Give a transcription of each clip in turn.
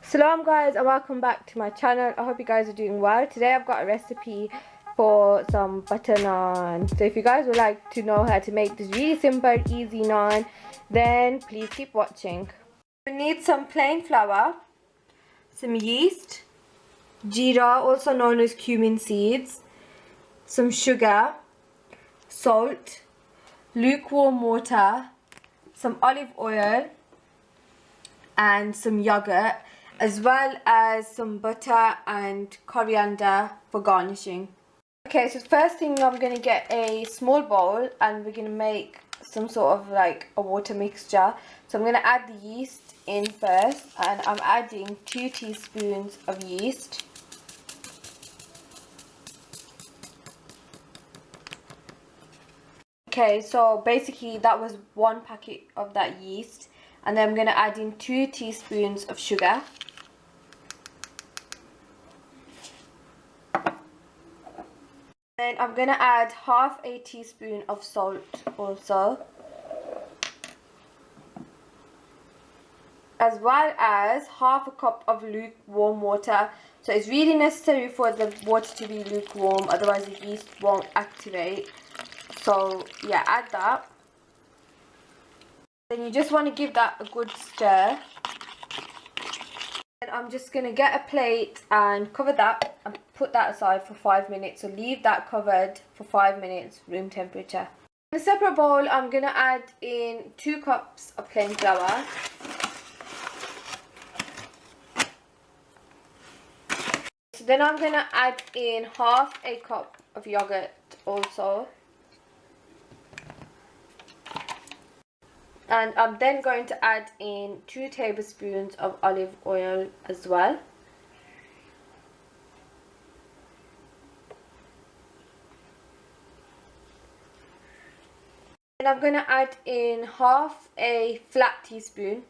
Salam guys, and welcome back to my channel. I hope you guys are doing well. Today I've got a recipe for some butter naan. So if you guys would like to know how to make this really simple, easy naan, then please keep watching. You need some plain flour, some yeast, jeera, also known as cumin seeds, some sugar, salt, lukewarm water, some olive oil, and some yogurt, as well as some butter and coriander for garnishing. Okay, so first thing, I'm going to get a small bowl and we're going to make some sort of like a water mixture. So I'm going to add the yeast in first, and I'm adding 2 teaspoons of yeast. Okay, so basically that was 1 packet of that yeast, and then I'm going to add in 2 teaspoons of sugar. Then I'm going to add half a teaspoon of salt also, as well as half a cup of lukewarm water. So it's really necessary for the water to be lukewarm, otherwise the yeast won't activate. So yeah, add that. Then you just want to give that a good stir. And I'm just going to get a plate and cover that and put that aside for 5 minutes. So leave that covered for 5 minutes, room temperature. In a separate bowl, I'm going to add in 2 cups of plain flour. So then I'm going to add in half a cup of yogurt also. And I'm then going to add in 2 tablespoons of olive oil as well. And I'm going to add in half a flat teaspoon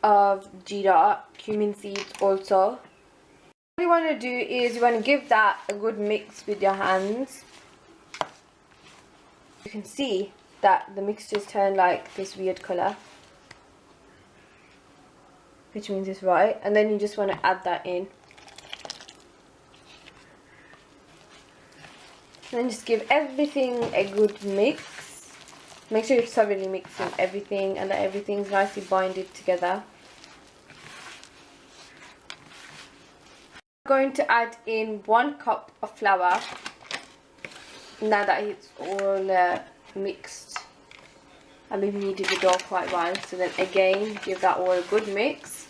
of jeera, cumin seeds also. What you want to do is you want to give that a good mix with your hands. You can see that the mixtures turn like this weird colour, which means it's right. And then you just want to add that in. And then just give everything a good mix. Make sure you're thoroughly mixing everything and that everything's nicely binded together. I'm going to add in 1 cup of flour now that it's all mixed, and we've kneaded the dough quite well. So then again, give that all a good mix.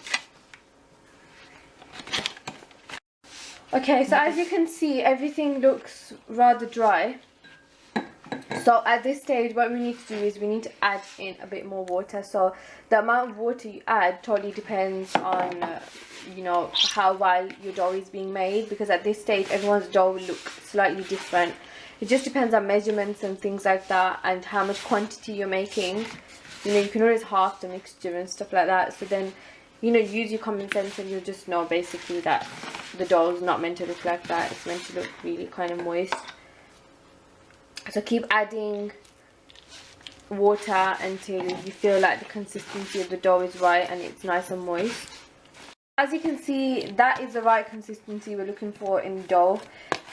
Okay, so as you can see, everything looks rather dry. So at this stage, what we need to do is we need to add in a bit more water. So the amount of water you add totally depends on you know, how well your dough is being made, because at this stage everyone's dough will look slightly different. It just depends on measurements and things like that, and how much quantity you're making. You know, you can always half the mixture and stuff like that. So then, you know, use your common sense and you'll just know basically that the dough is not meant to look like that. It's meant to look really kind of moist. So keep adding water until you feel like the consistency of the dough is right and it's nice and moist. As you can see, that is the right consistency we're looking for in dough.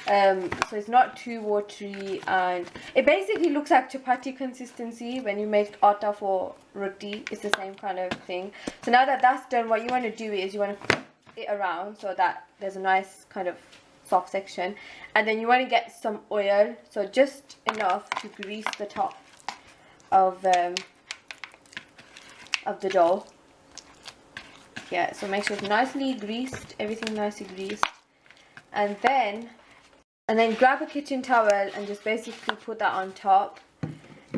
So it's not too watery, and it basically looks like chapati consistency when you make atta for roti. It's the same kind of thing. So now that that's done, what you want to do is you want to flip it around so that there's a nice kind of soft section, and then you want to get some oil, so just enough to grease the top of the dough. Yeah, so make sure it's nicely greased, everything nicely greased, and then grab a kitchen towel and just basically put that on top.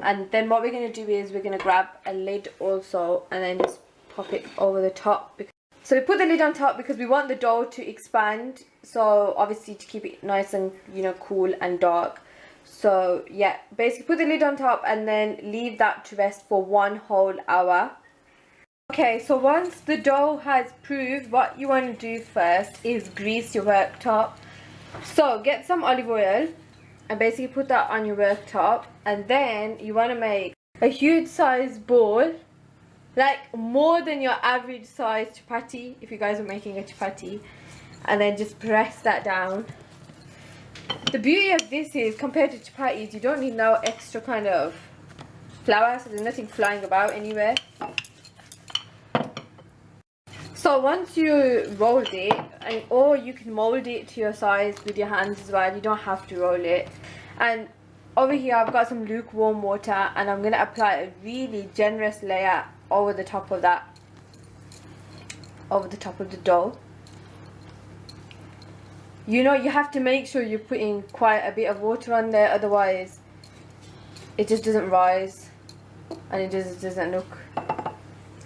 And then what we're going to do is we're going to grab a lid also and then just pop it over the top. So we put the lid on top because we want the dough to expand, so obviously to keep it nice and, you know, cool and dark. So yeah, basically put the lid on top and then leave that to rest for 1 whole hour. Okay, so once the dough has proved, what you want to do first is grease your worktop. So get some olive oil and basically put that on your worktop, and then you want to make a huge size bowl like more than your average size chapati if you guys are making a chapati, and then just press that down. The beauty of this is, compared to chapatis, you don't need no extra kind of flour, so there's nothing flying about anywhere. So once you rolled it, or you can mold it to your size with your hands as well, you don't have to roll it. And over here I've got some lukewarm water, and I'm going to apply a really generous layer over the top of that, over the top of the dough. You know, you have to make sure you're putting quite a bit of water on there, otherwise it just doesn't rise and it just doesn't look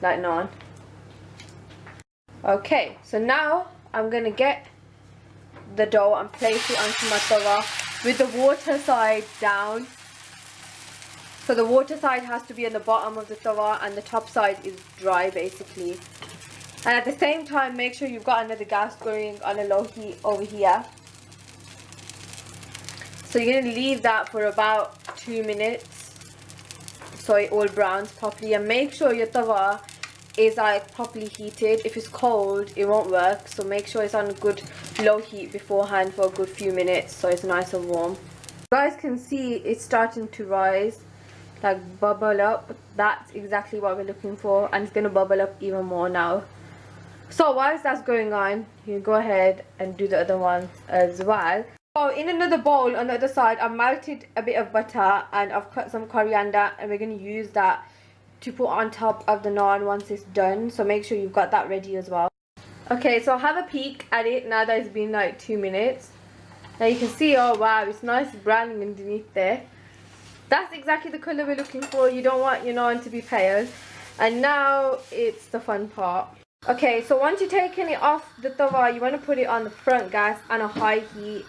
like naan. Okay, so now I'm going to get the dough and place it onto my tawa with the water side down. So the water side has to be on the bottom of the tawa and the top side is dry basically. And at the same time, make sure you've got another gas going on a low heat over here. So you're going to leave that for about 2 minutes so it all browns properly, and make sure your tawa is like properly heated. If it's cold, it won't work, so make sure it's on a good low heat beforehand for a good few minutes so it's nice and warm. You guys can see it's starting to rise, like bubble up. That's exactly what we're looking for, and it's going to bubble up even more now. So whilst that's going on, you go ahead and do the other ones as well. So in another bowl on the other side, I've melted a bit of butter and I've cut some coriander, and we're going to use that to put on top of the naan once it's done. So make sure you've got that ready as well. Okay, so have a peek at it now that it's been like 2 minutes. Now you can see, oh wow, it's nice browning underneath there. That's exactly the colour we're looking for. You don't want your naan to be pale. And now it's the fun part. Okay, so once you've taken it off the tawa, you want to put it on the front gas on a high heat.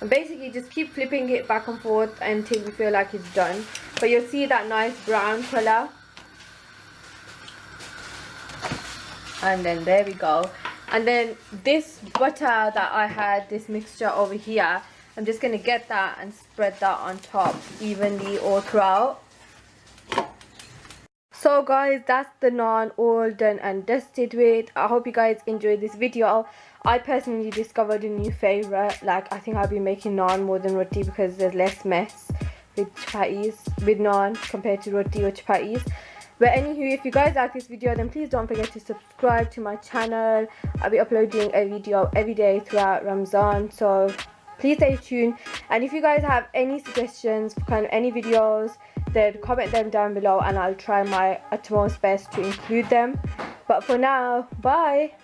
And basically just keep flipping it back and forth until you feel like it's done. But you'll see that nice brown colour. And then there we go. And then this butter that I had, this mixture over here, I'm just going to get that and spread that on top evenly all throughout. So guys, that's the naan all done and dusted with. I hope you guys enjoyed this video. I personally discovered a new favourite. Like, I think I'll be making naan more than roti because there's less mess with chapatis, with naan compared to roti or chapatis. But anywho, if you guys like this video, then please don't forget to subscribe to my channel. I'll be uploading a video every day throughout Ramadan, so please stay tuned. And if you guys have any suggestions for kind of any videos, then comment them down below and I'll try my utmost best to include them. But for now, bye.